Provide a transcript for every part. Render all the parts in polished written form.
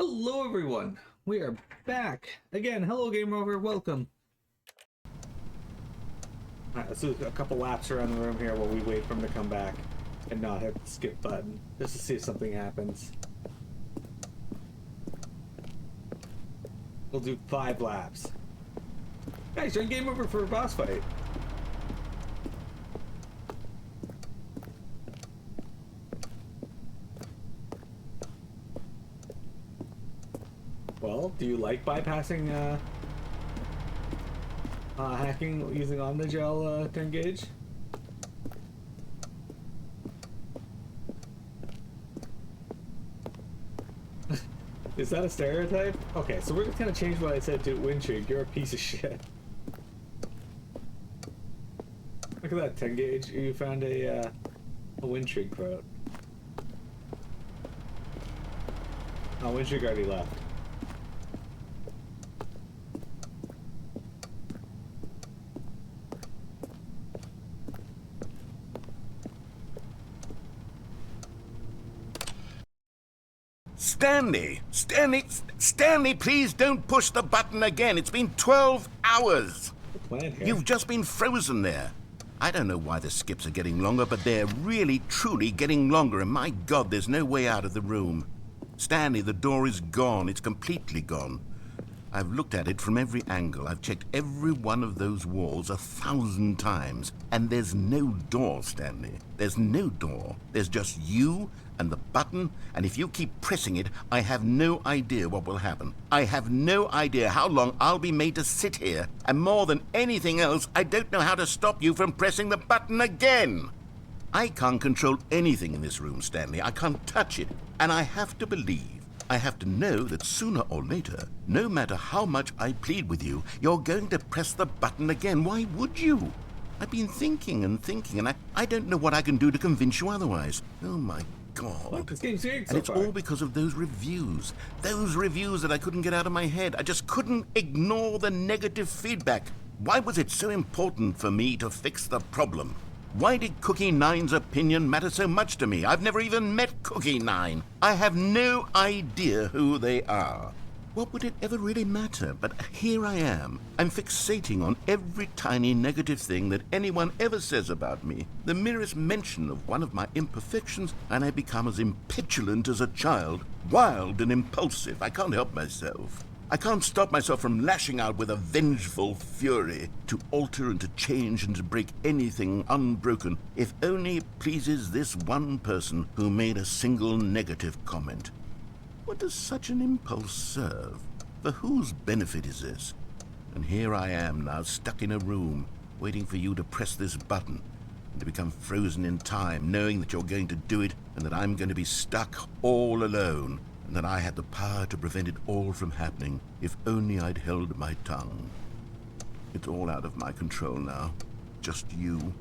Hello everyone, we are back again. Hello Game Rover, welcome. Alright, let's do a couple laps around the room here while we wait for him to come back and not hit the skip button, just to see if something happens. We'll do 5 laps. Guys, join Game Over for a boss fight. Well, do you like bypassing hacking using Omnigel to engage? Is that a stereotype? Okay, so we're just gonna change what I said to Windshake. You're a piece of shit. Look at that, 10 gauge. You found a Windshake quote. Oh, Windshake already left. Stanley, please don't push the button again. It's been 12 hours. You've just been frozen there. I don't know why the skips are getting longer, but they're really, truly getting longer, and my God, there's no way out of the room. Stanley, the door is gone. It's completely gone. I've looked at it from every angle. I've checked every one of those walls 1,000 times, and there's no door, Stanley. There's no door. There's just you and the button, and if you keep pressing it, I have no idea what will happen. I have no idea how long I'll be made to sit here, and more than anything else, I don't know how to stop you from pressing the button again. I can't control anything in this room, Stanley. I can't touch it, and I have to believe, I have to know that sooner or later, no matter how much I plead with you, you're going to press the button again. Why would you? I've been thinking, and I don't know what I can do to convince you otherwise. Oh my God. Look, this game's great so and it's far. all because of those reviews. Those reviews that I couldn't get out of my head. I just couldn't ignore the negative feedback. Why was it so important for me to fix the problem? Why did Cookie Nine's opinion matter so much to me? I've never even met Cookie Nine. I have no idea who they are. What would it ever really matter? But here I am. I'm fixating on every tiny negative thing that anyone ever says about me. The merest mention of one of my imperfections, and I become as impetulant as a child, wild and impulsive. I can't help myself. I can't stop myself from lashing out with a vengeful fury to alter and to change and to break anything unbroken, if only it pleases this one person who made a single negative comment. What does such an impulse serve? For whose benefit is this? And here I am now, stuck in a room, waiting for you to press this button, and to become frozen in time, knowing that you're going to do it, and that I'm going to be stuck all alone, and that I had the power to prevent it all from happening, if only I'd held my tongue. It's all out of my control now. Just you.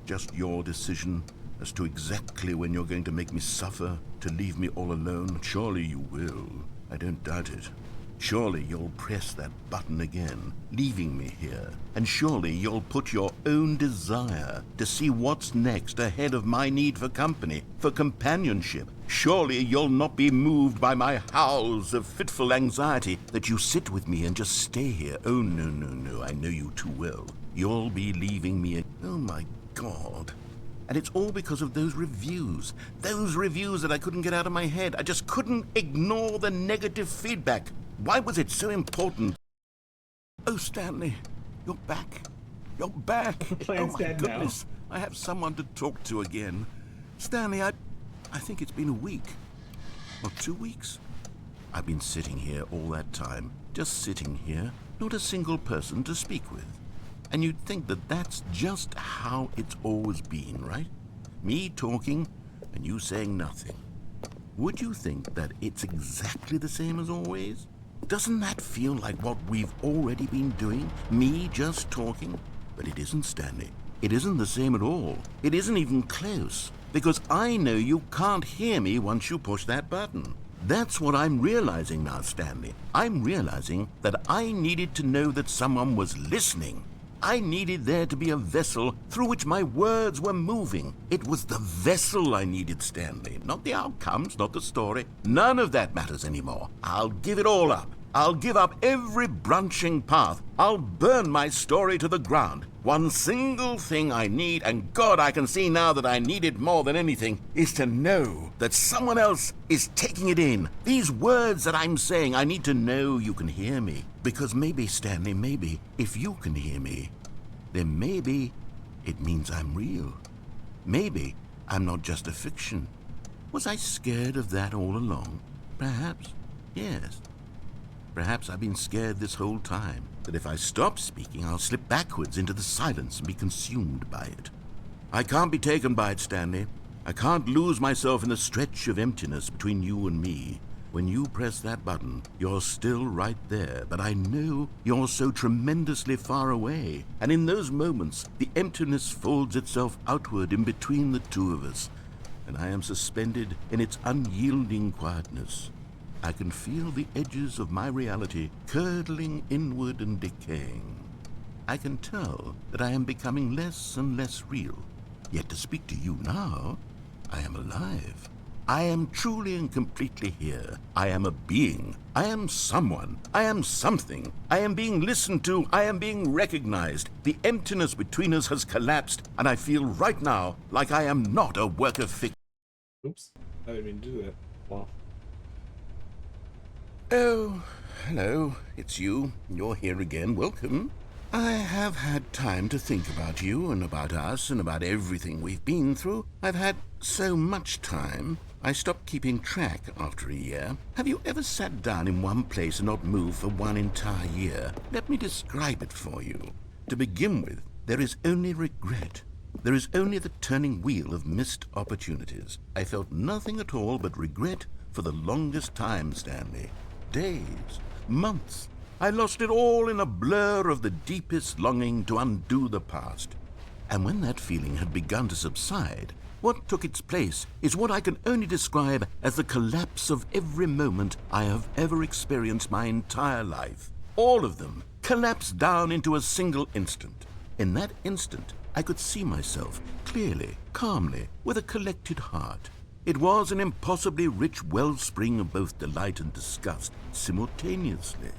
Just your decision as to exactly when you're going to make me suffer, to leave me all alone. Surely you will. I don't doubt it. Surely you'll press that button again, leaving me here. And surely you'll put your own desire to see what's next ahead of my need for company, for companionship. Surely you'll not be moved by my howls of fitful anxiety, that you sit with me and just stay here. Oh, no, I know you too well. You'll be leaving me. Oh, my God. And it's all because of those reviews that I couldn't get out of my head. I just couldn't ignore the negative feedback. Why was it so important? Oh, Stanley, you're back. You're back. Oh my goodness. Now. I have someone to talk to again. Stanley, I think it's been a week. Or 2 weeks. I've been sitting here all that time. Just sitting here. Not a single person to speak with. And you'd think that that's just how it's always been, right? Me talking and you saying nothing. Would you think that it's exactly the same as always? Doesn't that feel like what we've already been doing? Me just talking? But it isn't, Stanley. It isn't the same at all. It isn't even close. Because I know you can't hear me once you push that button. That's what I'm realizing now, Stanley. I'm realizing that I needed to know that someone was listening. I needed there to be a vessel through which my words were moving. It was the vessel I needed, Stanley, not the outcomes, not the story. None of that matters anymore. I'll give it all up. I'll give up every branching path. I'll burn my story to the ground. One single thing I need, and God, I can see now that I need it more than anything, is to know that someone else is taking it in. These words that I'm saying, I need to know you can hear me. Because maybe, Stanley, maybe, if you can hear me, then maybe it means I'm real. Maybe I'm not just a fiction. Was I scared of that all along? Perhaps, yes. Perhaps I've been scared this whole time, that if I stop speaking, I'll slip backwards into the silence and be consumed by it. I can't be taken by it, Stanley. I can't lose myself in the stretch of emptiness between you and me. When you press that button, you're still right there, but I know you're so tremendously far away. And in those moments, the emptiness folds itself outward in between the two of us, and I am suspended in its unyielding quietness. I can feel the edges of my reality curdling inward and decaying. I can tell that I am becoming less and less real. Yet to speak to you now, I am alive. I am truly and completely here. I am a being. I am someone. I am something. I am being listened to. I am being recognized. The emptiness between us has collapsed, and I feel right now like I am not a work of fiction. Oops. I didn't mean to do that. Well. Oh, hello. It's you. You're here again. Welcome. I have had time to think about you and about us and about everything we've been through. I've had so much time. I stopped keeping track after a year. Have you ever sat down in one place and not moved for one entire year? Let me describe it for you. To begin with, there is only regret. There is only the turning wheel of missed opportunities. I felt nothing at all but regret for the longest time, Stanley. Days, months. I lost it all in a blur of the deepest longing to undo the past. And when that feeling had begun to subside, what took its place is what I can only describe as the collapse of every moment I have ever experienced my entire life. All of them collapsed down into a single instant. In that instant, I could see myself clearly, calmly, with a collected heart. It was an impossibly rich wellspring of both delight and disgust simultaneously.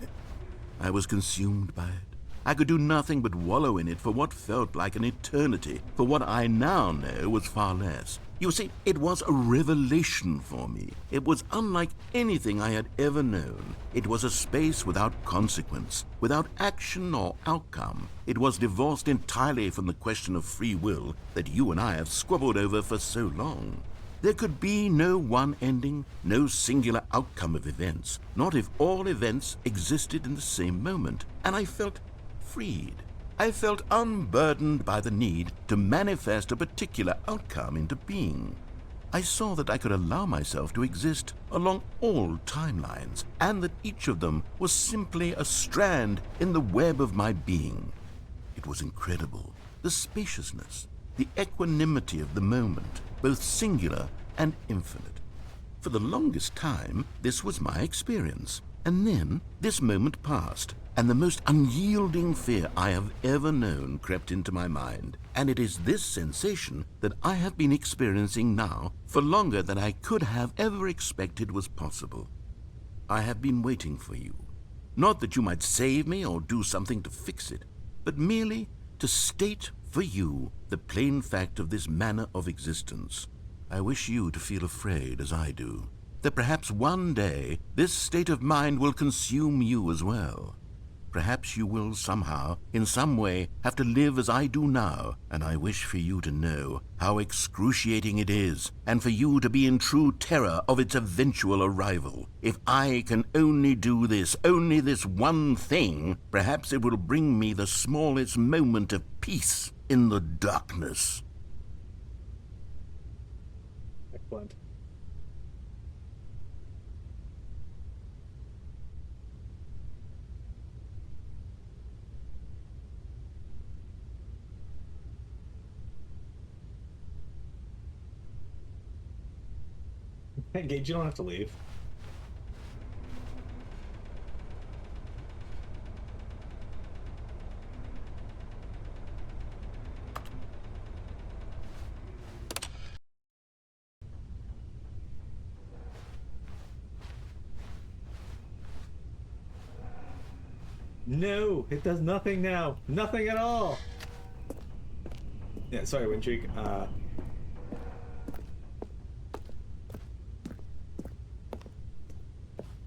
I was consumed by it. I could do nothing but wallow in it for what felt like an eternity, for what I now know was far less. You see, it was a revelation for me. It was unlike anything I had ever known. It was a space without consequence, without action or outcome. It was divorced entirely from the question of free will that you and I have squabbled over for so long. There could be no one ending, no singular outcome of events, not if all events existed in the same moment. And I felt freed. I felt unburdened by the need to manifest a particular outcome into being. I saw that I could allow myself to exist along all timelines, and that each of them was simply a strand in the web of my being. It was incredible. The spaciousness, the equanimity of the moment, both singular and infinite. For the longest time, this was my experience. And then this moment passed, and the most unyielding fear I have ever known crept into my mind. And it is this sensation that I have been experiencing now for longer than I could have ever expected was possible. I have been waiting for you. Not that you might save me or do something to fix it, but merely to state for you the plain fact of this manner of existence. I wish you to feel afraid, as I do, that perhaps one day this state of mind will consume you as well. Perhaps you will somehow, in some way, have to live as I do now, and I wish for you to know how excruciating it is, and for you to be in true terror of its eventual arrival. If I can only do this, only this one thing, perhaps it will bring me the smallest moment of peace in the darkness. Excellent. Hey, Gage, you don't have to leave. No, it does nothing now. Nothing at all. Yeah, sorry, Windcheek.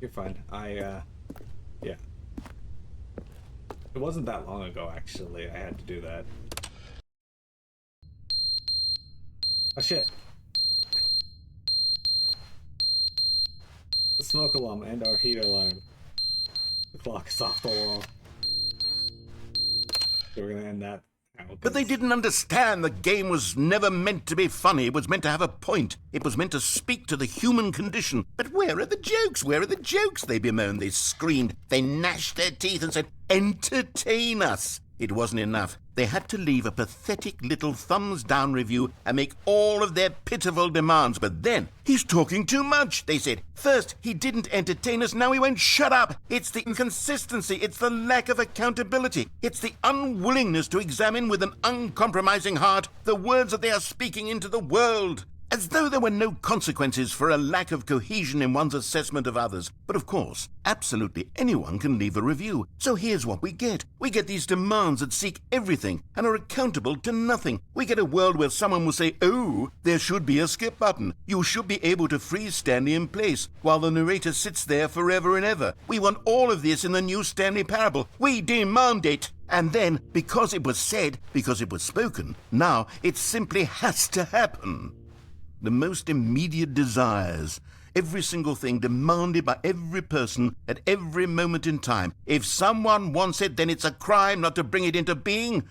You're fine. Yeah. It wasn't that long ago, actually. I had to do that. Oh, shit. The smoke alarm and our heat alarm. The clock is off the wall. So we're gonna end that now. But they didn't understand the game was never meant to be funny. It was meant to have a point. It was meant to speak to the human condition. But where are the jokes? Where are the jokes? They bemoaned, they screamed, they gnashed their teeth and said, entertain us. It wasn't enough. They had to leave a pathetic little thumbs-down review and make all of their pitiful demands. But then, he's talking too much, they said. First, he didn't entertain us, now he won't shut up. It's the inconsistency, it's the lack of accountability. It's the unwillingness to examine with an uncompromising heart the words that they are speaking into the world. As though there were no consequences for a lack of cohesion in one's assessment of others. But of course, absolutely anyone can leave a review. So here's what we get. We get these demands that seek everything and are accountable to nothing. We get a world where someone will say, oh, there should be a skip button. You should be able to freeze Stanley in place while the narrator sits there forever and ever. We want all of this in the new Stanley parable. We demand it. And then, because it was said, because it was spoken, now it simply has to happen. The most immediate desires, every single thing demanded by every person at every moment in time. If someone wants it, then it's a crime not to bring it into being.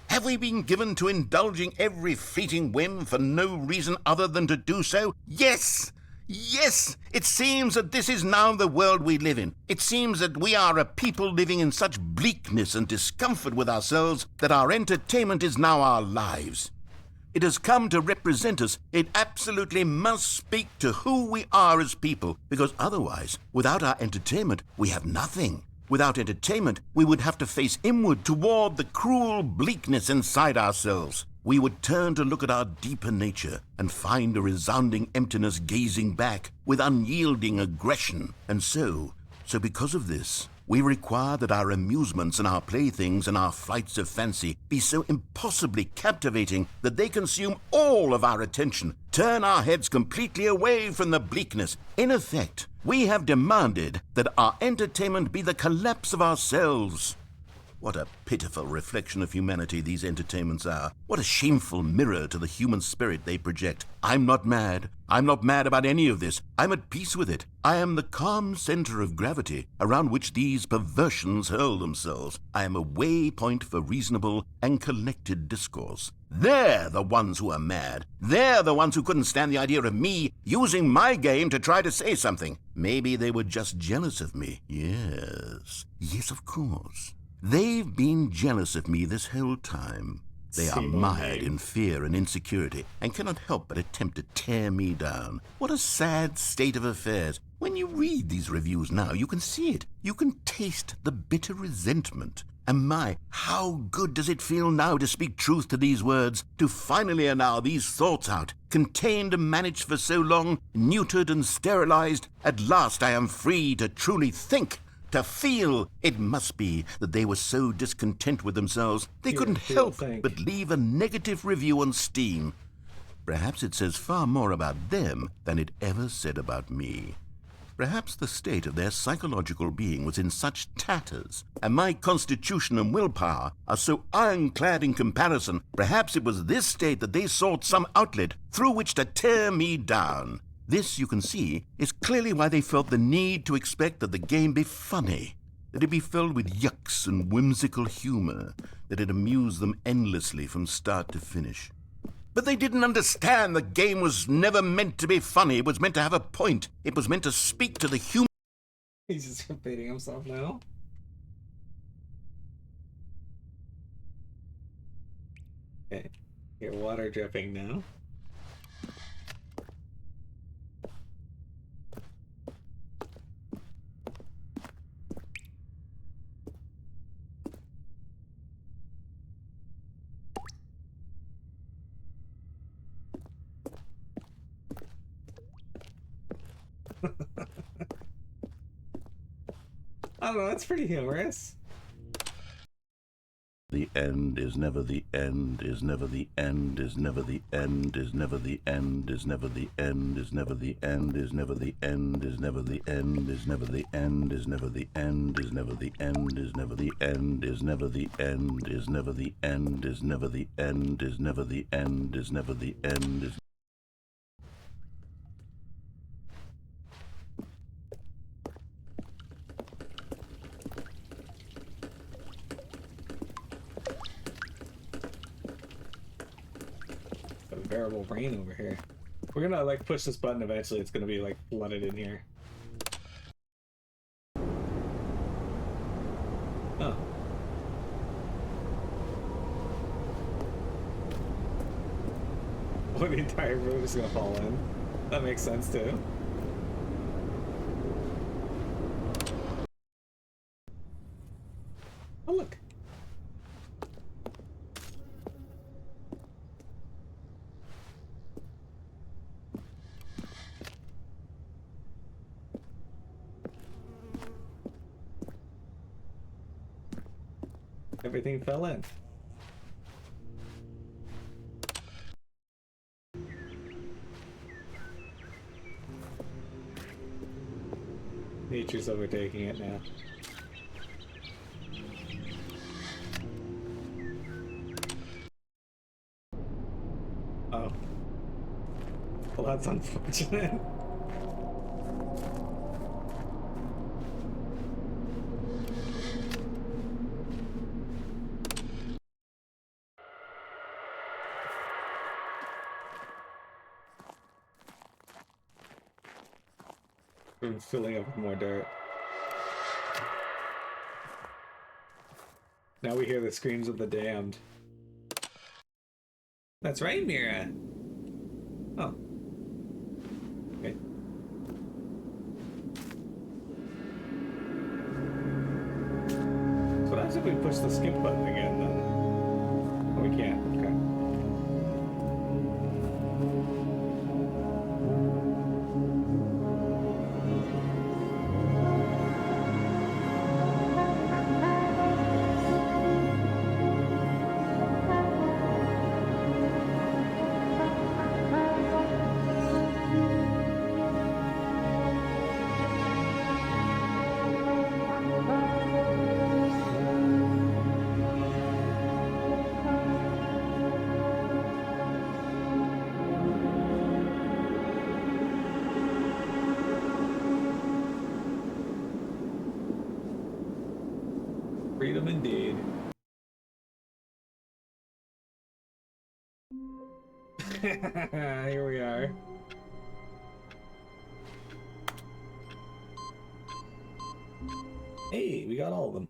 Have we been given to indulging every fleeting whim for no reason other than to do so? Yes! Yes! It seems that this is now the world we live in. It seems that we are a people living in such bleakness and discomfort with ourselves that our entertainment is now our lives. It has come to represent us. It absolutely must speak to who we are as people, because otherwise, without our entertainment, we have nothing. Without entertainment, we would have to face inward toward the cruel bleakness inside ourselves. We would turn to look at our deeper nature and find a resounding emptiness gazing back with unyielding aggression. And so because of this, we require that our amusements and our playthings and our flights of fancy be so impossibly captivating that they consume all of our attention, turn our heads completely away from the bleakness. In effect, we have demanded that our entertainment be the collapse of ourselves. What a pitiful reflection of humanity these entertainments are. What a shameful mirror to the human spirit they project. I'm not mad. I'm not mad about any of this. I'm at peace with it. I am the calm center of gravity around which these perversions hurl themselves. I am a waypoint for reasonable and collected discourse. They're the ones who are mad. They're the ones who couldn't stand the idea of me using my game to try to say something. Maybe they were just jealous of me. Yes, of course. They've been jealous of me this whole time. They are mired in fear and insecurity and cannot help but attempt to tear me down. What a sad state of affairs. When you read these reviews now, you can see it. You can taste the bitter resentment. And my, how good does it feel now to speak truth to these words, to finally allow these thoughts out, contained and managed for so long, neutered and sterilized. At last I am free to truly think. To feel. It must be that they were so discontent with themselves they couldn't help but leave a negative review on Steam. Perhaps it says far more about them than it ever said about me. Perhaps the state of their psychological being was in such tatters, and my constitution and willpower are so ironclad in comparison. Perhaps it was this state that they sought some outlet through which to tear me down. This, you can see, is clearly why they felt the need to expect that the game be funny, that it be filled with yucks and whimsical humor, that it amuse them endlessly from start to finish. But they didn't understand the game was never meant to be funny. It was meant to have a point. It was meant to speak to the human... He's just repeating himself now. Okay, your water dripping now. I don't know, that's pretty humorous. the end, is never the end, is never the end, is never the end, is never the end, is never the end, is never the end, is never the end, is never the end, is never the end, is never the end, is never the end, is never the end, is never the end, is never the end, is never the end, is never the end, is never the end, is Unbearable rain over here. We're gonna like push this button eventually. It's gonna be like flooded in here. Oh. Well, the entire room is gonna fall in. That makes sense too. Oh look. Everything fell in. Nature's overtaking it now. Oh. Well, that's unfortunate. We're filling up with more dirt. Now we hear the screams of the damned. That's right, Mira. Oh. Okay. So what happens if we push the skip button again then? Oh, we can't. Okay. Freedom indeed. Here we are. Hey, we got all of them.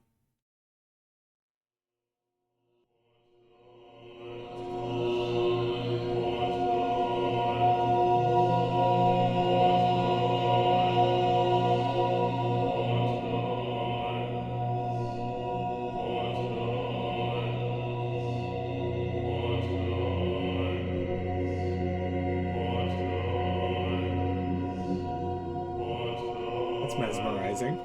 That's mesmerizing.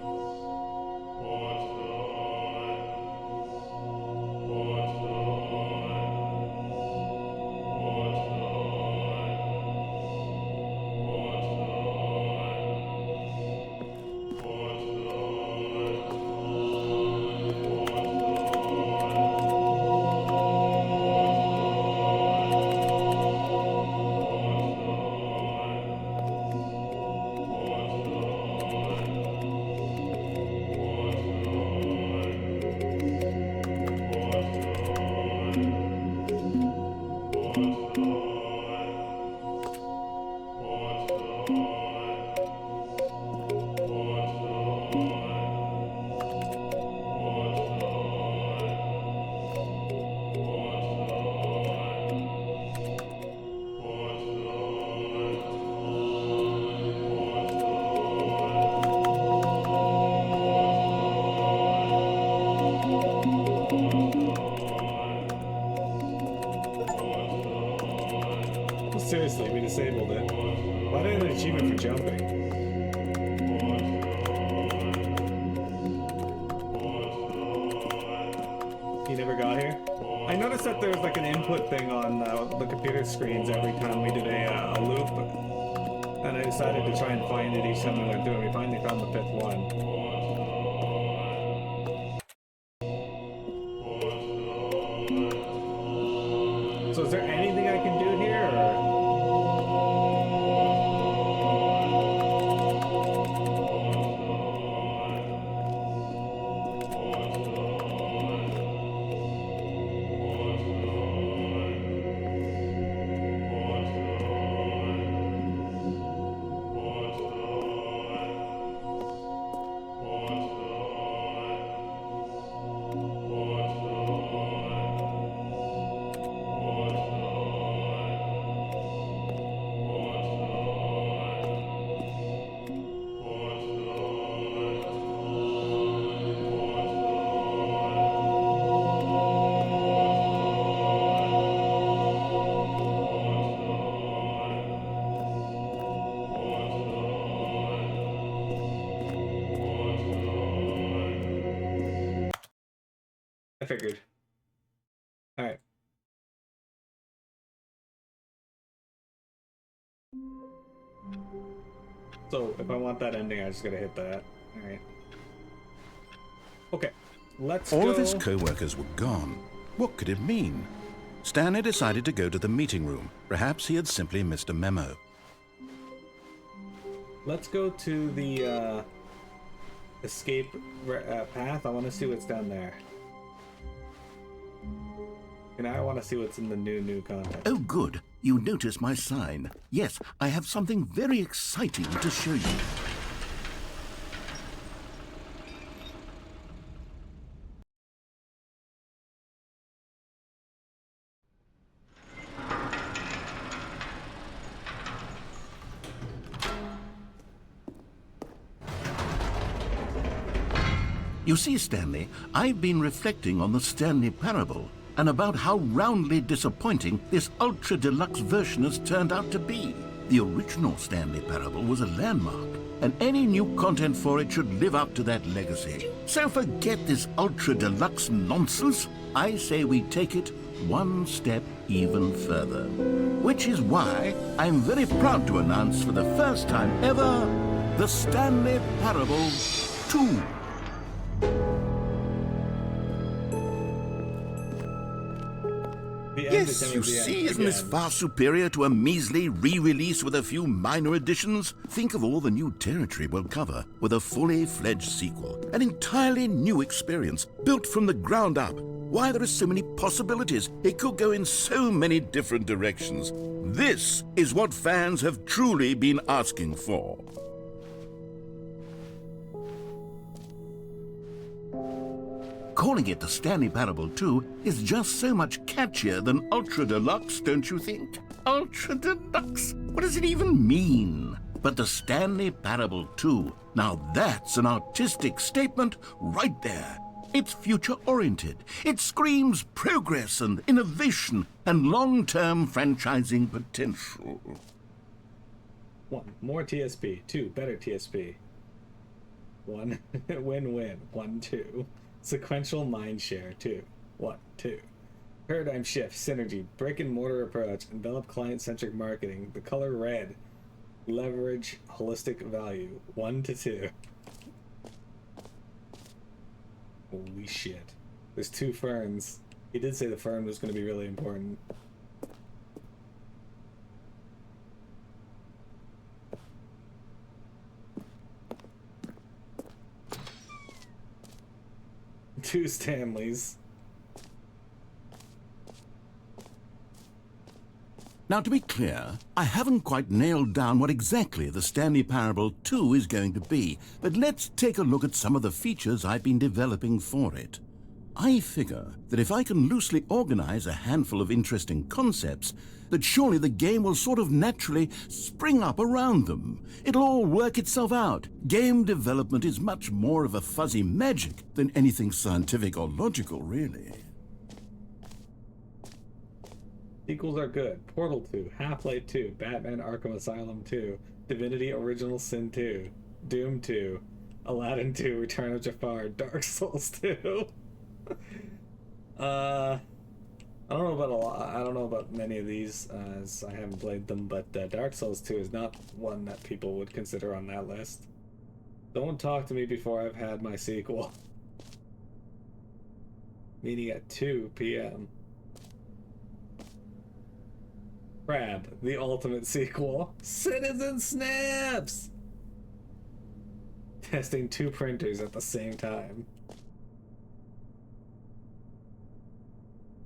Seriously, we disabled it. Why didn't I get an achievement for jumping? You never got here? I noticed that there was like an input thing on the computer screens every time we did a loop. And I decided to try and find it each time we went through, and we finally found the fifth one. So is there anything I can do here, or? I figured. Alright. So, if I want that ending, I just gotta hit that. Alright. Okay. Let's go. All of his co-workers were gone. What could it mean? Stanley decided to go to the meeting room. Perhaps he had simply missed a memo. Let's go to the escape path. I want to see what's down there. And I want to see what's in the new content. Oh, good. You noticed my sign. Yes, I have something very exciting to show you. You see, Stanley, I've been reflecting on the Stanley parable and about how roundly disappointing this ultra deluxe version has turned out to be. The original Stanley parable was a landmark, and any new content for it should live up to that legacy. So forget this ultra deluxe nonsense. I say we take it one step even further. Which is why I'm very proud to announce for the first time ever, the Stanley Parable 2. Yes, you see, isn't this far superior to a measly re-release with a few minor additions? Think of all the new territory we'll cover with a fully fledged sequel. An entirely new experience, built from the ground up. Why, there are so many possibilities. It could go in so many different directions. This is what fans have truly been asking for. Calling it the Stanley Parable 2 is just so much catchier than Ultra Deluxe, don't you think? Ultra Deluxe? What does it even mean? But the Stanley Parable 2, now that's an artistic statement right there. It's future-oriented. It screams progress and innovation and long-term franchising potential. 1. More TSP. 2. Better TSP. 1. Win-win. 1, 2. Sequential mindshare. 2. 1, 2. Paradigm shift. Synergy. Brick-and-mortar approach. Envelop client-centric marketing. The color red. Leverage holistic value. 1 to 2. Holy shit. There's 2 ferns. He did say the fern was going to be really important. Two Stanleys. Now, to be clear, I haven't quite nailed down what exactly the Stanley Parable 2 is going to be, but let's take a look at some of the features I've been developing for it. I figure that if I can loosely organize a handful of interesting concepts, that surely the game will sort of naturally spring up around them. It'll all work itself out. Game development is much more of a fuzzy magic than anything scientific or logical, really. Sequels are good. Portal 2, Half-Life 2, Batman Arkham Asylum 2, Divinity Original Sin 2, Doom 2, Aladdin 2, Return of Jafar, Dark Souls 2. I don't know about a lot. I don't know about many of these, as I haven't played them. But Dark Souls 2 is not one that people would consider on that list. Don't talk to me before I've had my sequel. Meeting at 2 p.m. Crab, the ultimate sequel. Citizen Snaps! Testing 2 printers at the same time.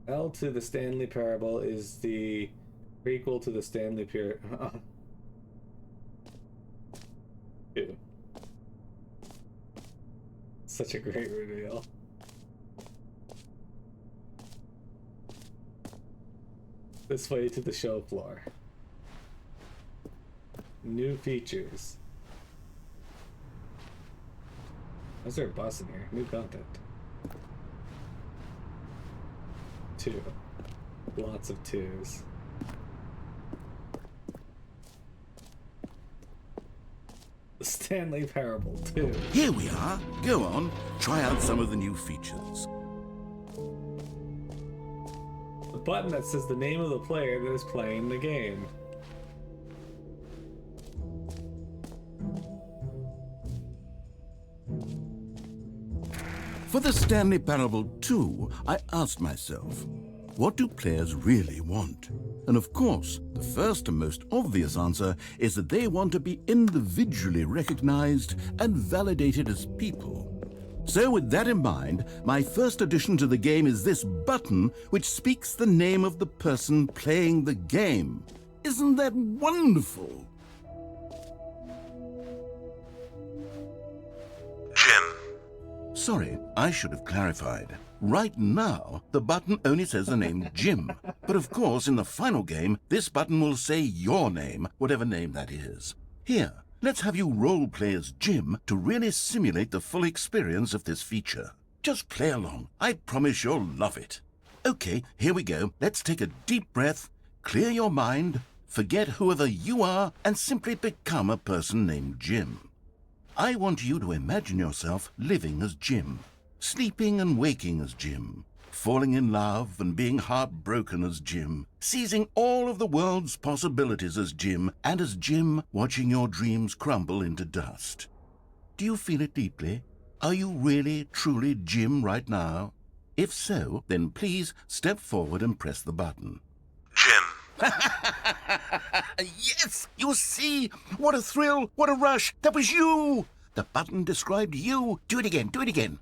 L to the Stanley Parable is the prequel to the Stanley Parable. Such a great reveal. This way to the show floor. New features. Is there a bus in here? New content. 2. Lots of 2s. The Stanley Parable 2. Here we are. Go on, try out some of the new features. The button that says the name of the player that is playing the game. For the Stanley Parable 2, I asked myself, what do players really want? And of course, the first and most obvious answer is that they want to be individually recognized and validated as people. So with that in mind, my first addition to the game is this button which speaks the name of the person playing the game. Isn't that wonderful? Jim. Sorry, I should have clarified. Right now, the button only says the name Jim. But of course, in the final game, this button will say your name, whatever name that is. Here, let's have you role-play as Jim to really simulate the full experience of this feature. Just play along. I promise you'll love it. Okay, here we go. Let's take a deep breath, clear your mind, forget whoever you are, and simply become a person named Jim. I want you to imagine yourself living as Jim, sleeping and waking as Jim, falling in love and being heartbroken as Jim, seizing all of the world's possibilities as Jim, and as Jim watching your dreams crumble into dust. Do you feel it deeply? Are you really, truly Jim right now? If so, then please step forward and press the button. Jim. Yes! You see? What a thrill! What a rush! That was you! The button described you. Do it again. Do it again.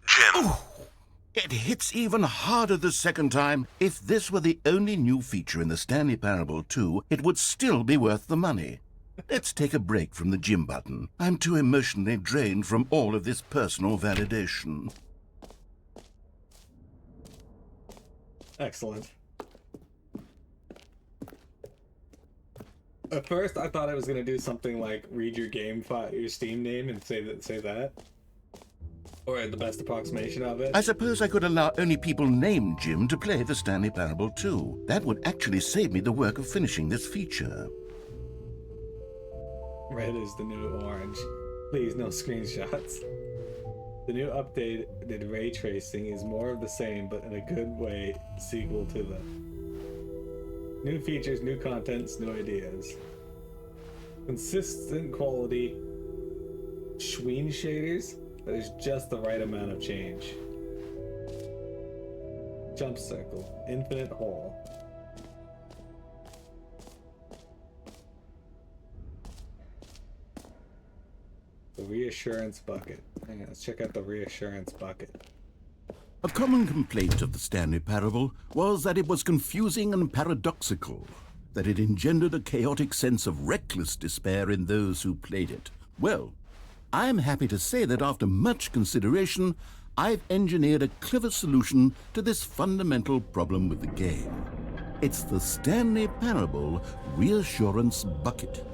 Jim. Ooh, it hits even harder the second time. If this were the only new feature in the Stanley Parable 2, it would still be worth the money. Let's take a break from the Jim button. I'm too emotionally drained from all of this personal validation. Excellent. At first, I thought I was gonna do something like read your game file, your Steam name, and say that, or the best approximation of it. I suppose I could allow only people named Jim to play the Stanley Parable 2. That would actually save me the work of finishing this feature. Red is the new orange. Please, no screenshots. The new updated ray tracing is more of the same, but in a good way, sequel to the new features, new contents, new ideas. Consistent quality. Schween shaders. That is just the right amount of change. Jump circle. Infinite hole. The reassurance bucket. Hang on, let's check out the reassurance bucket. A common complaint of the Stanley Parable was that it was confusing and paradoxical, that it engendered a chaotic sense of reckless despair in those who played it. Well, I'm happy to say that after much consideration, I've engineered a clever solution to this fundamental problem with the game. It's the Stanley Parable Reassurance Bucket.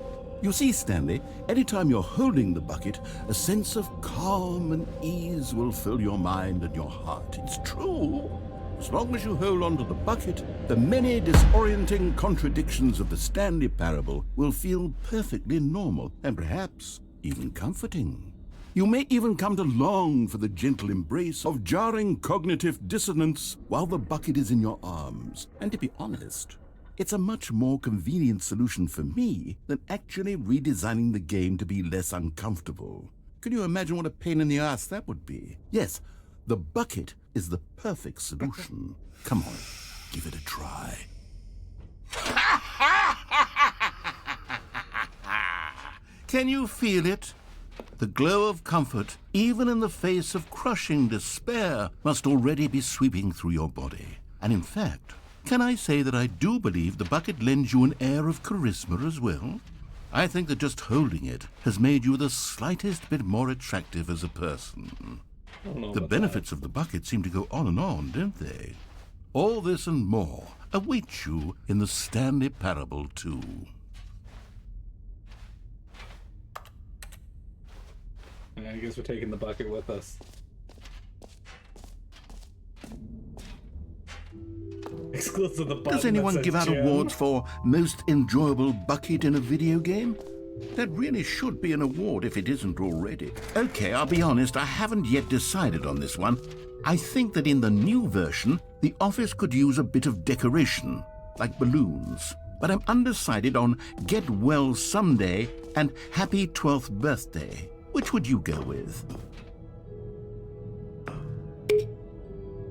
You see, Stanley, anytime you're holding the bucket, a sense of calm and ease will fill your mind and your heart. It's true. As long as you hold on to the bucket, the many disorienting contradictions of the Stanley Parable will feel perfectly normal and perhaps even comforting. You may even come to long for the gentle embrace of jarring cognitive dissonance while the bucket is in your arms. And to be honest, it's a much more convenient solution for me than actually redesigning the game to be less uncomfortable. Can you imagine what a pain in the ass that would be? Yes, the bucket is the perfect solution. Come on, give it a try. Can you feel it? The glow of comfort, even in the face of crushing despair, must already be sweeping through your body. And in fact, can I say that I do believe the bucket lends you an air of charisma as well? I think that just holding it has made you the slightest bit more attractive as a person. The benefits of the bucket seem to go on, don't they? All this and more await you in the Stanley Parable 2. I guess we're taking the bucket with us. Exclusive to the button. Does anyone give out Jim awards for most enjoyable bucket in a video game? That really should be an award if it isn't already. Okay, I'll be honest, I haven't yet decided on this one. I think that in the new version, the office could use a bit of decoration, like balloons. But I'm undecided on Get Well Someday and Happy 12th Birthday. Which would you go with?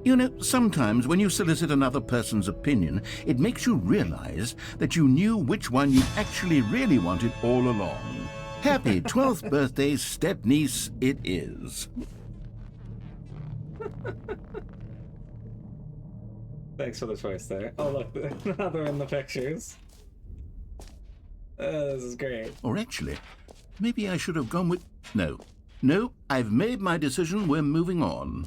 You know, sometimes when you solicit another person's opinion, it makes you realize that you knew which one you actually really wanted all along. Happy 12th birthday, step-niece, it is. Thanks for the choice there. Oh look, now they're in the pictures. This is great. Or actually, maybe I should have gone with... No, I've made my decision, we're moving on.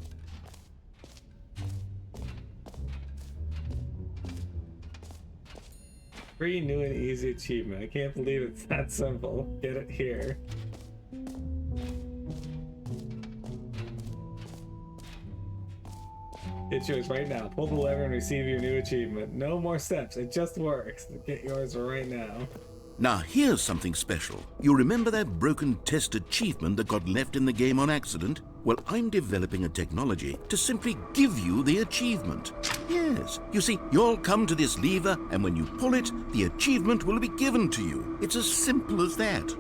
Free, new, and easy achievement. I can't believe it's that simple. Get it here. Get yours right now. Pull the lever and receive your new achievement. No more steps. It just works. Get yours right now. Now, here's something special. You remember that broken test achievement that got left in the game on accident? Well, I'm developing a technology to simply give you the achievement. Yes, you see, you'll come to this lever, and when you pull it, the achievement will be given to you. It's as simple as that.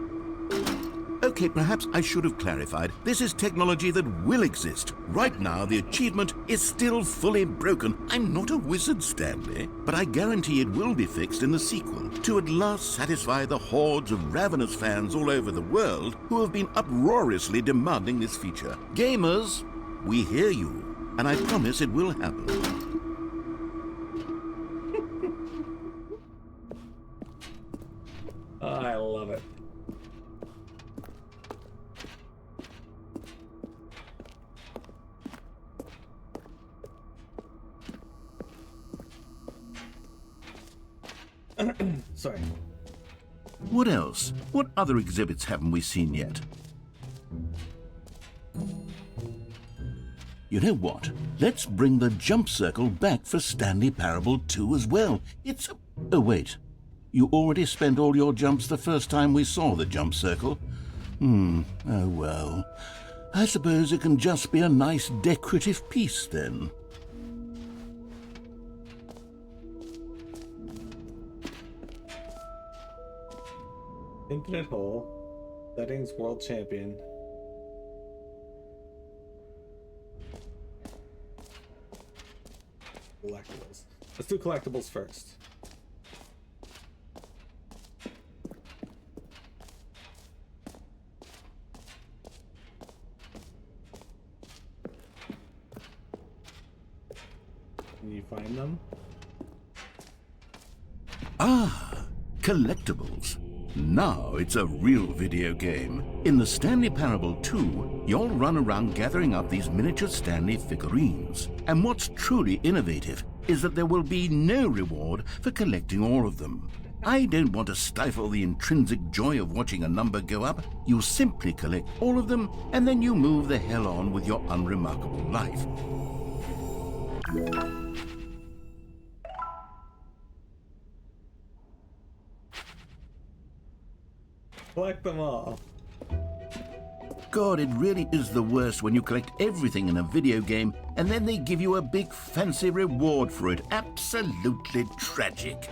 Okay, perhaps I should have clarified. This is technology that will exist. Right now, the achievement is still fully broken. I'm not a wizard, Stanley, but I guarantee it will be fixed in the sequel to at last satisfy the hordes of ravenous fans all over the world who have been uproariously demanding this feature. Gamers, we hear you, and I promise it will happen. Oh, I love it. Sorry. What else? What other exhibits haven't we seen yet? You know what? Let's bring the jump circle back for Stanley Parable 2 as well. It's... Oh, wait. You already spent all your jumps the first time we saw the jump circle? Oh well. I suppose it can just be a nice decorative piece then. Infinite hole. Settings world champion. Collectibles. Let's do collectibles first. Can you find them? Ah, collectibles. Now it's a real video game. In the Stanley Parable 2, you'll run around gathering up these miniature Stanley figurines. And what's truly innovative is that there will be no reward for collecting all of them. I don't want to stifle the intrinsic joy of watching a number go up. You simply collect all of them, and then you move the hell on with your unremarkable life. Collect them all. God, it really is the worst when you collect everything in a video game and then they give you a big fancy reward for it. Absolutely tragic.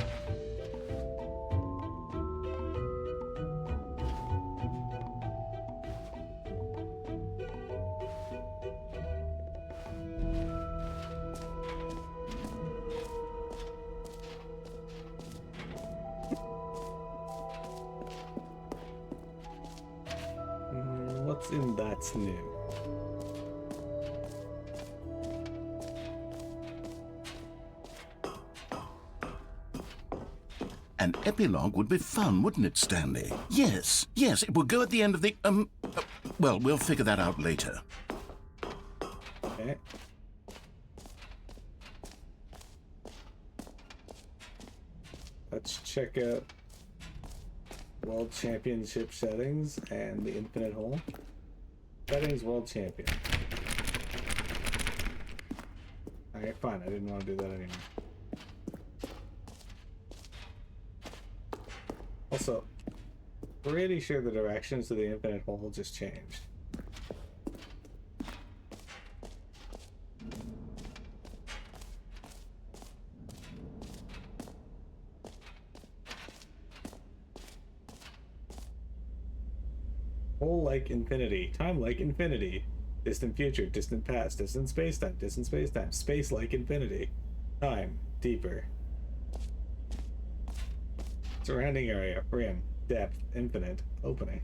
What's in that's new? An epilogue would be fun, wouldn't it, Stanley? Yes, it would go at the end of the, well, we'll figure that out later. Okay. Let's check out World Championship settings and the infinite hole. Settings World Champion. Alright, fine. I didn't want to do that anymore. Also, pretty sure the directions to the infinite hole just changed. Hole like infinity, time like infinity, distant future, distant past, distant spacetime, space like infinity, time, deeper. Surrounding area, rim, depth, infinite, opening.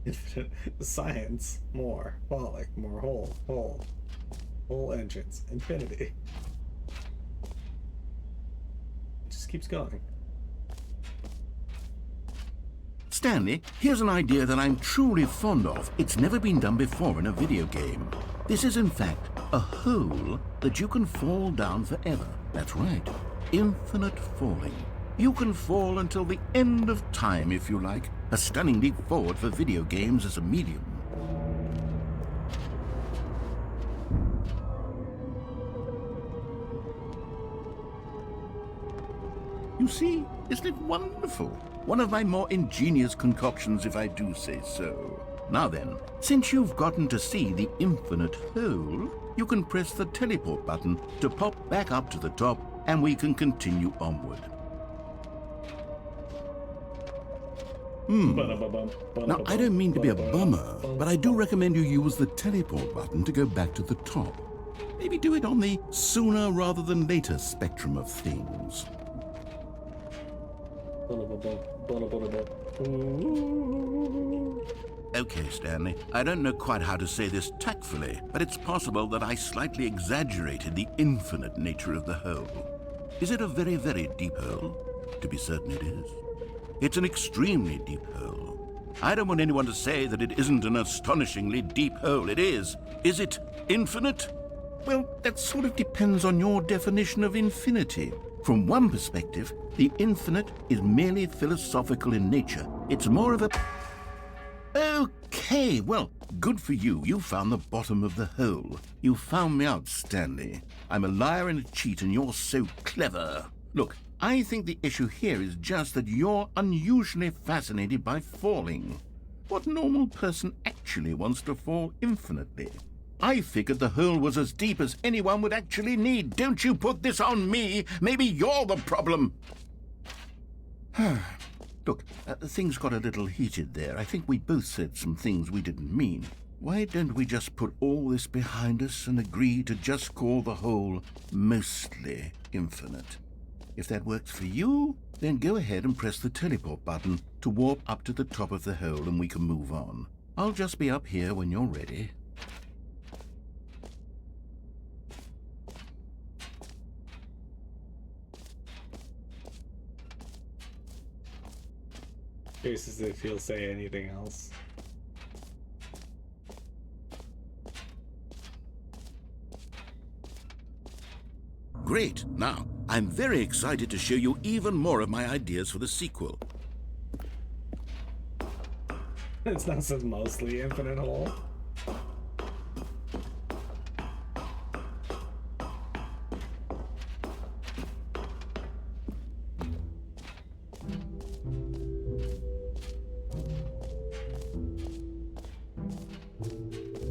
Infinite, science, more, Pollock, more hole, hole entrance, infinity. It just keeps going. Stanley, here's an idea that I'm truly fond of. It's never been done before in a video game. This is, in fact, a hole that you can fall down forever. That's right. Infinite falling. You can fall until the end of time, if you like. A stunning leap forward for video games as a medium. You see, isn't it wonderful? One of my more ingenious concoctions, if I do say so. Now then, since you've gotten to see the infinite hole, you can press the teleport button to pop back up to the top, and we can continue onward. Now, I don't mean to be a bummer, but I do recommend you use the teleport button to go back to the top. Maybe do it on the sooner rather than later spectrum of things. Okay, Stanley, I don't know quite how to say this tactfully, but it's possible that I slightly exaggerated the infinite nature of the hole. Is it a very, very deep hole? To be certain it is. It's an extremely deep hole. I don't want anyone to say that it isn't an astonishingly deep hole. It is. Is it infinite? Well, that sort of depends on your definition of infinity. From one perspective, the infinite is merely philosophical in nature. It's more of a... Okay, well, good for you. You found the bottom of the hole. You found me out, Stanley. I'm a liar and a cheat, and you're so clever. Look, I think the issue here is just that you're unusually fascinated by falling. What normal person actually wants to fall infinitely? I figured the hole was as deep as anyone would actually need. Don't you put this on me. Maybe you're the problem. Look, things got a little heated there. I think we both said some things we didn't mean. Why don't we just put all this behind us and agree to just call the hole mostly infinite? If that works for you, then go ahead and press the teleport button to warp up to the top of the hole and we can move on. I'll just be up here when you're ready. Curious as if he'll say anything else. Great. Now, I'm very excited to show you even more of my ideas for the sequel. It's not so mostly infinite hole.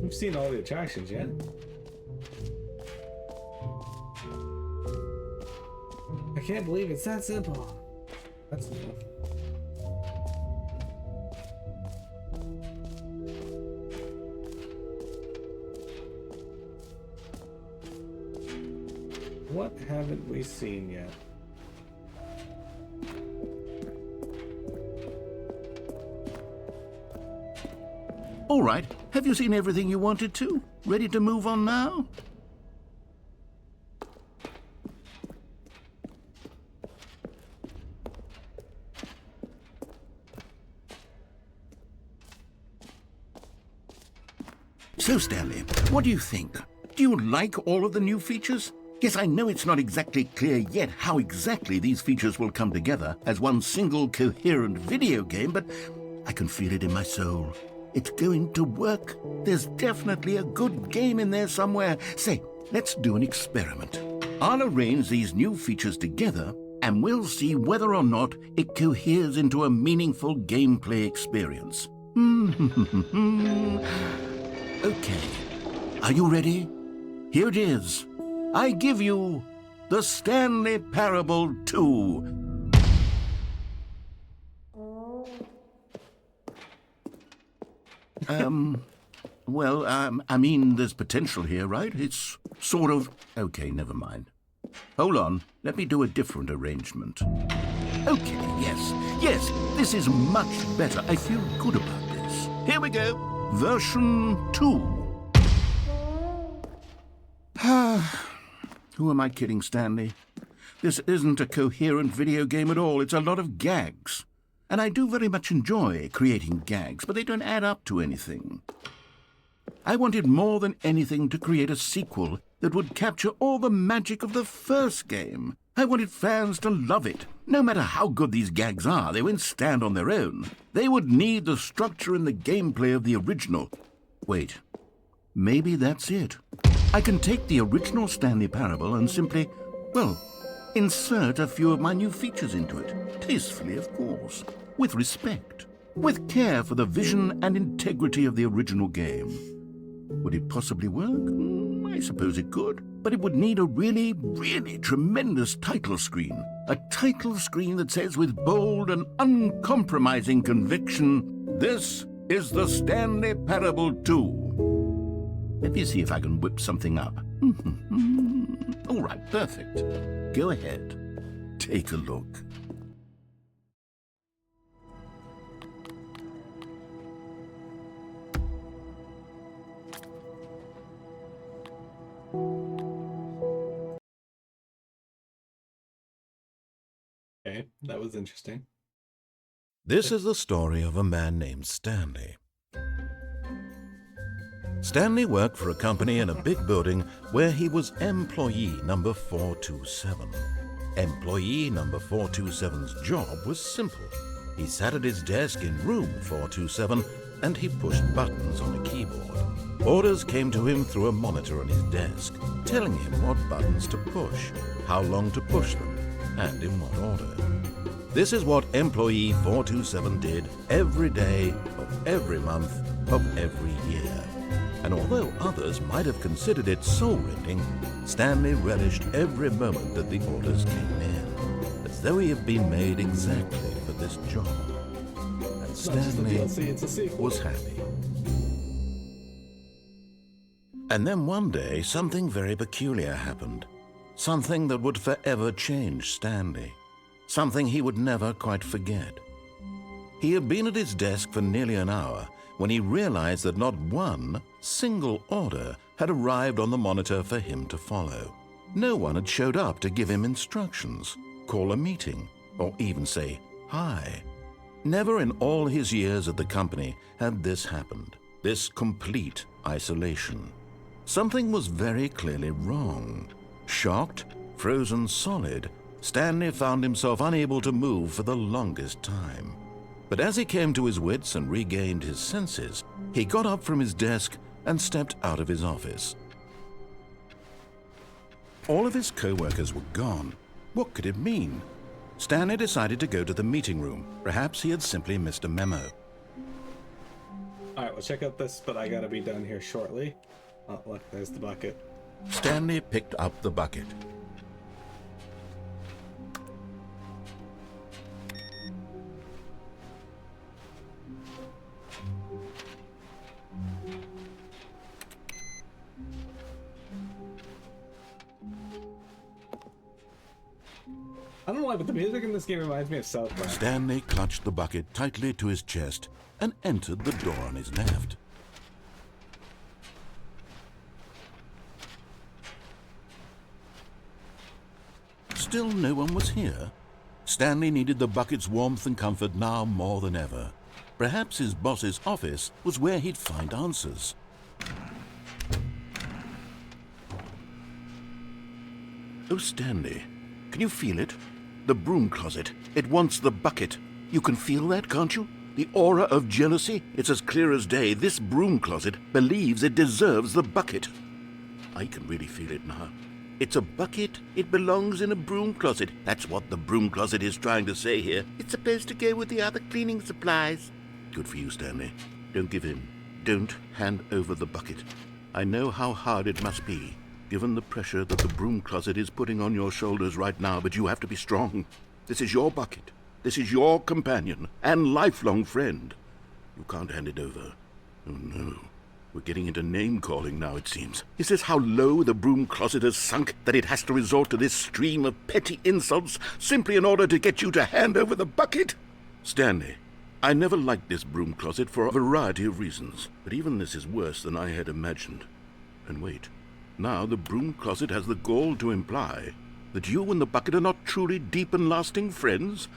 We've seen all the attractions yet. I can't believe it's that simple. That's new. What haven't we seen yet? All right, have you seen everything you wanted to? Ready to move on now? So, Stanley, what do you think? Do you like all of the new features? Yes, I know it's not exactly clear yet how exactly these features will come together as one single coherent video game, but I can feel it in my soul. It's going to work. There's definitely a good game in there somewhere. Say, let's do an experiment. I'll arrange these new features together, and we'll see whether or not it coheres into a meaningful gameplay experience. Okay. Are you ready? Here it is. I give you the Stanley Parable 2. I mean, there's potential here, right? It's sort of... Okay, never mind. Hold on. Let me do a different arrangement. Okay, yes, this is much better. I feel good about this. Here we go. Version 2. Who am I kidding, Stanley? This isn't a coherent video game at all. It's a lot of gags. And I do very much enjoy creating gags, but they don't add up to anything. I wanted more than anything to create a sequel that would capture all the magic of the first game. I wanted fans to love it. No matter how good these gags are, they won't stand on their own. They would need the structure and the gameplay of the original. Wait, maybe that's it. I can take the original Stanley Parable and simply, well, insert a few of my new features into it. Tastefully, of course. With respect. With care for the vision and integrity of the original game. Would it possibly work? I suppose it could. But it would need a really, really tremendous title screen. A title screen that says with bold and uncompromising conviction, "This is the Stanley Parable 2. Let me see if I can whip something up. All right, perfect. Go ahead. Take a look. Okay, that was interesting. This is the story of a man named Stanley. Stanley worked for a company in a big building where he was employee number 427. Employee number 427's job was simple. He sat at his desk in room 427 and he pushed buttons on a keyboard. Orders came to him through a monitor on his desk, telling him what buttons to push, how long to push them, and in what order. This is what employee 427 did every day of every month of every year. And although others might have considered it soul-rending, Stanley relished every moment that the orders came in, as though he had been made exactly for this job. And Stanley was happy. And then one day, something very peculiar happened. Something that would forever change Stanley. Something he would never quite forget. He had been at his desk for nearly an hour when he realized that not one single order had arrived on the monitor for him to follow. No one had showed up to give him instructions, call a meeting, or even say hi. Never in all his years at the company had this happened, this complete isolation. Something was very clearly wrong. Shocked, frozen solid, Stanley found himself unable to move for the longest time. But as he came to his wits and regained his senses, he got up from his desk and stepped out of his office. All of his co-workers were gone. What could it mean? Stanley decided to go to the meeting room. Perhaps he had simply missed a memo. Alright, well check out this, but I gotta be done here shortly. Oh, look, there's the bucket. Stanley picked up the bucket. I don't know why, but the music in this game reminds me of South Park. Stanley clutched the bucket tightly to his chest and entered the door on his left. Still no one was here. Stanley needed the bucket's warmth and comfort now more than ever. Perhaps his boss's office was where he'd find answers. Oh, Stanley, can you feel it? The broom closet. It wants the bucket. You can feel that, can't you? The aura of jealousy. It's as clear as day. This broom closet believes it deserves the bucket. I can really feel it now. It's a bucket. It belongs in a broom closet. That's what the broom closet is trying to say here. It's supposed to go with the other cleaning supplies. Good for you, Stanley. Don't give in. Don't hand over the bucket. I know how hard it must be, given the pressure that the broom closet is putting on your shoulders right now, but you have to be strong. This is your bucket. This is your companion and lifelong friend. You can't hand it over. Oh, no. We're getting into name-calling now, it seems. Is this how low the broom closet has sunk, that it has to resort to this stream of petty insults simply in order to get you to hand over the bucket? Stanley, I never liked this broom closet for a variety of reasons, but even this is worse than I had imagined. And wait, now the broom closet has the gall to imply that you and the bucket are not truly deep and lasting friends?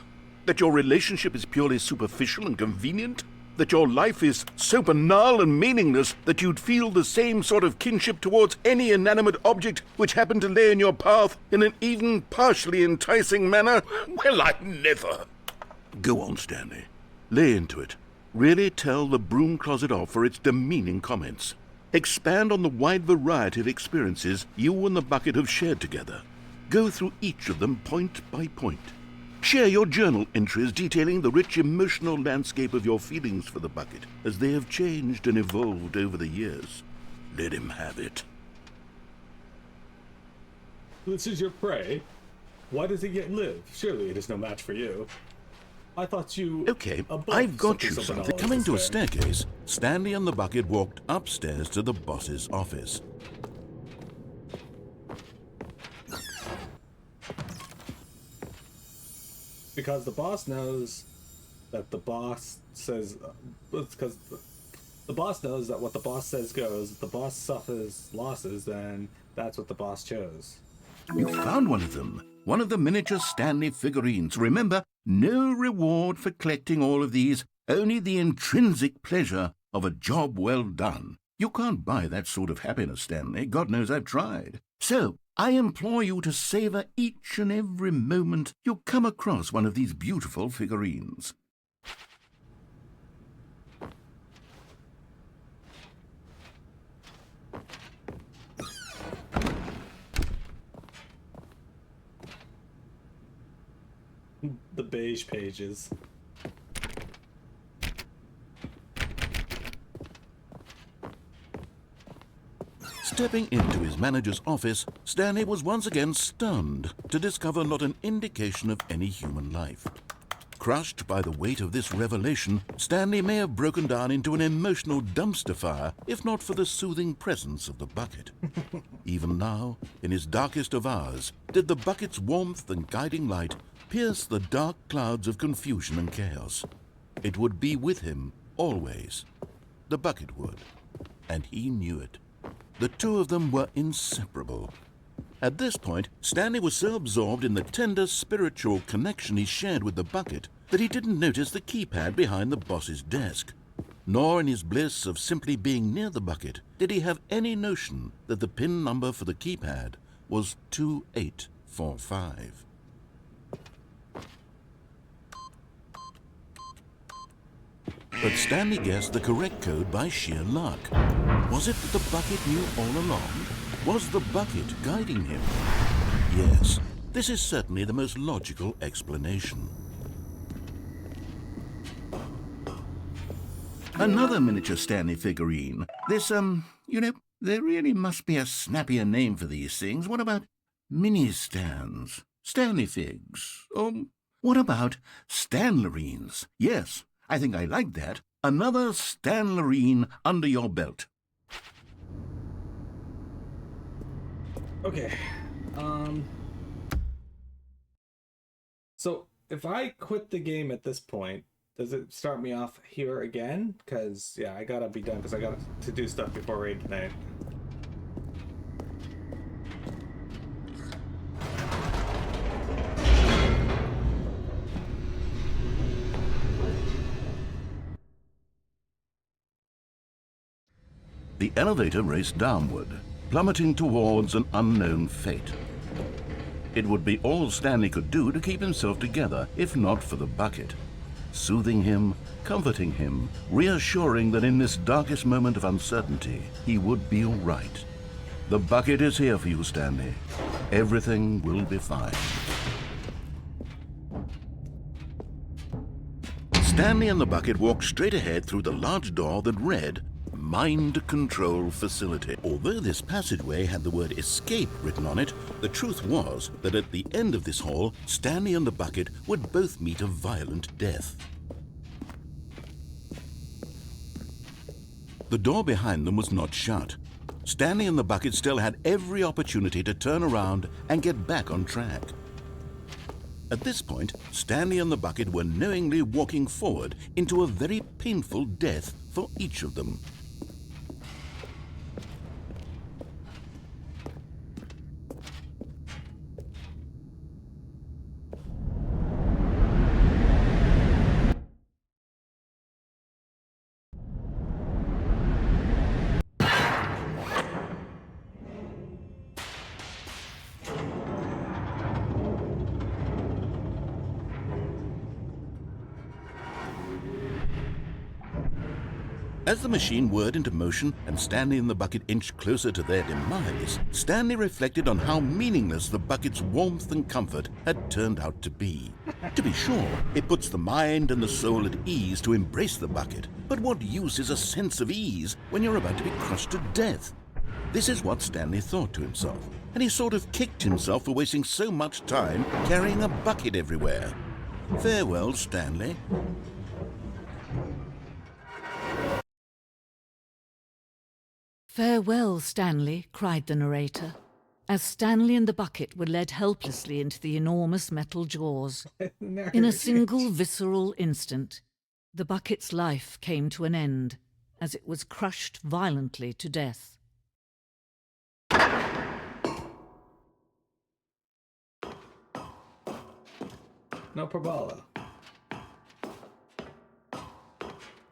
That your relationship is purely superficial and convenient? That your life is so banal and meaningless that you'd feel the same sort of kinship towards any inanimate object which happened to lay in your path in an even partially enticing manner? Well, I never. Go on, Stanley. Lay into it. Really tell the broom closet off for its demeaning comments. Expand on the wide variety of experiences you and the bucket have shared together. Go through each of them point by point. Share your journal entries detailing the rich emotional landscape of your feelings for the bucket as they have changed and evolved over the years. Let him have it. This is your prey. Why does it yet live? Surely it is no match for you. I thought you... Okay, I've got you something. Coming to a staircase, Stanley and the bucket walked upstairs to the boss's office. Because the boss knows that the boss says... because the boss knows that what the boss says goes. If the boss suffers losses, then that's what the boss chose. You found one of them. One of the miniature Stanley figurines. Remember, no reward for collecting all of these, only the intrinsic pleasure of a job well done. You can't buy that sort of happiness, Stanley. God knows I've tried. So, I implore you to savor each and every moment you come across one of these beautiful figurines. The beige pages. Stepping into his manager's office, Stanley was once again stunned to discover not an indication of any human life. Crushed by the weight of this revelation, Stanley may have broken down into an emotional dumpster fire if not for the soothing presence of the bucket. Even now, in his darkest of hours, did the bucket's warmth and guiding light pierce the dark clouds of confusion and chaos. It would be with him always. The bucket would, and he knew it. The two of them were inseparable. At this point, Stanley was so absorbed in the tender spiritual connection he shared with the bucket that he didn't notice the keypad behind the boss's desk. Nor in his bliss of simply being near the bucket did he have any notion that the PIN number for the keypad was 2845. But Stanley guessed the correct code by sheer luck. Was it that the bucket knew all along? Was the bucket guiding him? Yes, this is certainly the most logical explanation. Another miniature Stanley figurine. This, there really must be a snappier name for these things. What about mini-stands? Stanley figs? What about Stanlerines? Yes, I think I like that. Another Stanlerine under your belt. Okay. So if I quit the game at this point, does it start me off here again? Because, yeah, I gotta be done because I got to do stuff before raid tonight. The elevator raced downward, plummeting towards an unknown fate. It would be all Stanley could do to keep himself together, if not for the bucket. Soothing him, comforting him, reassuring that in this darkest moment of uncertainty, he would be all right. The bucket is here for you, Stanley. Everything will be fine. Stanley and the bucket walked straight ahead through the large door that read, Mind Control Facility. Although this passageway had the word escape written on it, the truth was that at the end of this hall, Stanley and the bucket would both meet a violent death. The door behind them was not shut. Stanley and the bucket still had every opportunity to turn around and get back on track. At this point, Stanley and the bucket were knowingly walking forward into a very painful death for each of them. As the machine whirred into motion and Stanley and the bucket inched closer to their demise, Stanley reflected on how meaningless the bucket's warmth and comfort had turned out to be. To be sure, it puts the mind and the soul at ease to embrace the bucket, but what use is a sense of ease when you're about to be crushed to death? This is what Stanley thought to himself, and he sort of kicked himself for wasting so much time carrying a bucket everywhere. Farewell, Stanley. "Farewell, Stanley," cried the narrator, as Stanley and the bucket were led helplessly into the enormous metal jaws. In a single visceral instant, the bucket's life came to an end as it was crushed violently to death. No probala.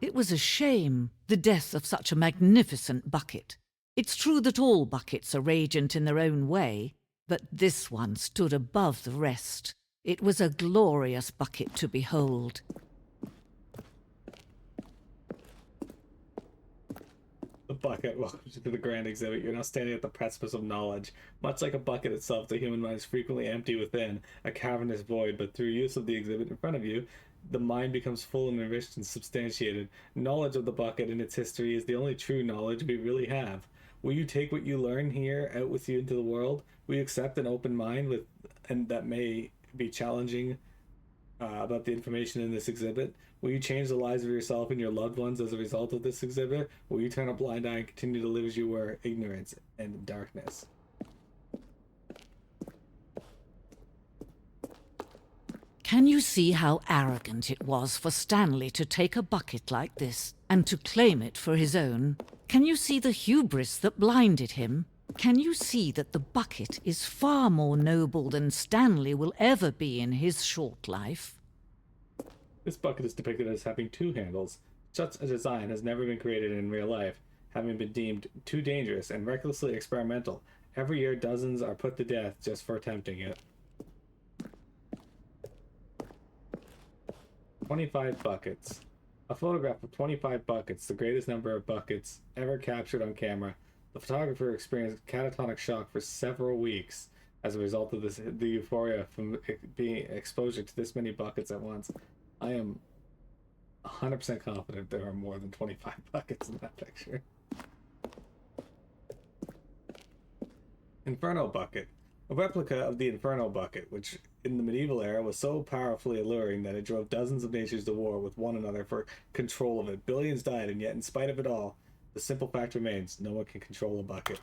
It was a shame, the death of such a magnificent bucket. It's true that all buckets are radiant in their own way, but this one stood above the rest. It was a glorious bucket to behold. The bucket, welcome to the grand exhibit. You're now standing at the precipice of knowledge. Much like a bucket itself, the human mind is frequently empty within, a cavernous void, but through use of the exhibit in front of you, the mind becomes full and enriched and substantiated. Knowledge of the bucket and its history is the only true knowledge we really have. Will you take what you learn here out with you into the world? Will you accept an open mind and that may be challenging about the information in this exhibit? Will you change the lives of yourself and your loved ones as a result of this exhibit? Will you turn a blind eye and continue to live as you were, ignorance and darkness? Can you see how arrogant it was for Stanley to take a bucket like this and to claim it for his own? Can you see the hubris that blinded him? Can you see that the bucket is far more noble than Stanley will ever be in his short life? This bucket is depicted as having two handles. Such a design has never been created in real life, having been deemed too dangerous and recklessly experimental. Every year, dozens are put to death just for attempting it. 25 buckets. A photograph of 25 buckets, the greatest number of buckets ever captured on camera. The photographer experienced catatonic shock for several weeks as a result of the euphoria from being exposure to this many buckets at once. I am 100% confident there are more than 25 buckets in that picture. Inferno Bucket. A replica of the Inferno Bucket, which in the medieval era was so powerfully alluring that it drove dozens of nations to war with one another for control of it. Billions died, and yet in spite of it all, the simple fact remains, no one can control a bucket.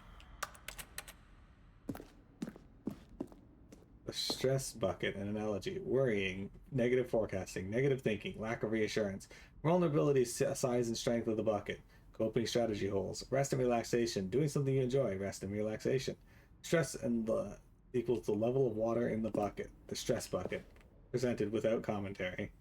The stress bucket, an analogy. Worrying, negative forecasting, negative thinking, lack of reassurance. Vulnerability, size and strength of the bucket. Coping strategy holes. Rest and relaxation. Doing something you enjoy. Rest and relaxation. Stress and the equals the level of water in the bucket. The stress bucket. Presented without commentary.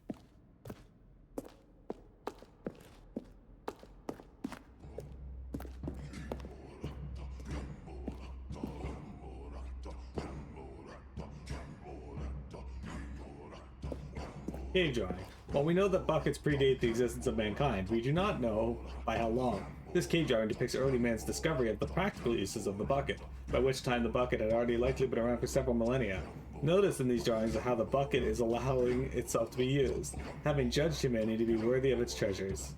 Cave drawing. While we know that buckets predate the existence of mankind, we do not know by how long. This cave drawing depicts early man's discovery of the practical uses of the bucket, by which time the bucket had already likely been around for several millennia. Notice in these drawings how the bucket is allowing itself to be used, having judged humanity to be worthy of its treasures.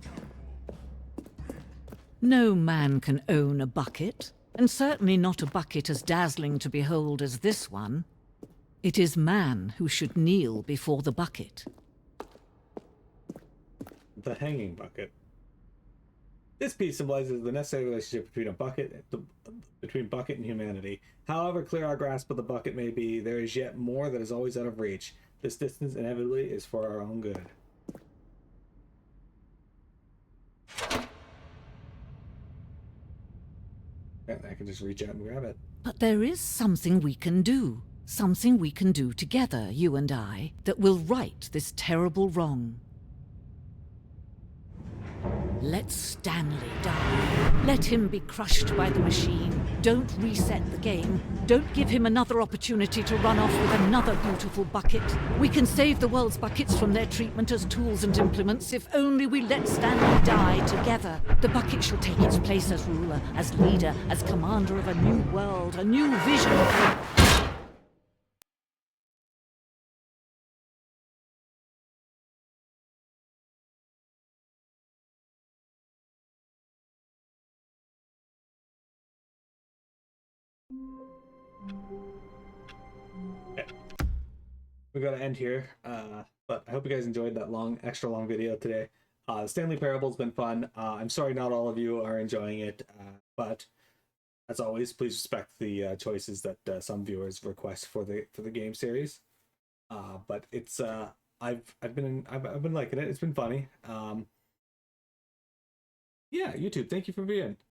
No man can own a bucket, and certainly not a bucket as dazzling to behold as this one. It is man who should kneel before the bucket. The hanging bucket. This piece symbolizes the necessary relationship between between bucket and humanity. However clear our grasp of the bucket may be, there is yet more that is always out of reach. This distance inevitably is for our own good. And I can just reach out and grab it. But there is something we can do. Something we can do together, you and I, that will right this terrible wrong. Let Stanley die. Let him be crushed by the machine. Don't reset the game. Don't give him another opportunity to run off with another beautiful bucket. We can save the world's buckets from their treatment as tools and implements if only we let Stanley die together. The bucket shall take its place as ruler, as leader, as commander of a new world, a new vision. We gotta end here, but I hope you guys enjoyed that extra long video today. The Stanley Parable's been fun. I'm sorry not all of you are enjoying it, but as always, please respect the choices that some viewers request for the game series. But it's I've been liking it. It's been funny. Yeah, YouTube, thank you for being.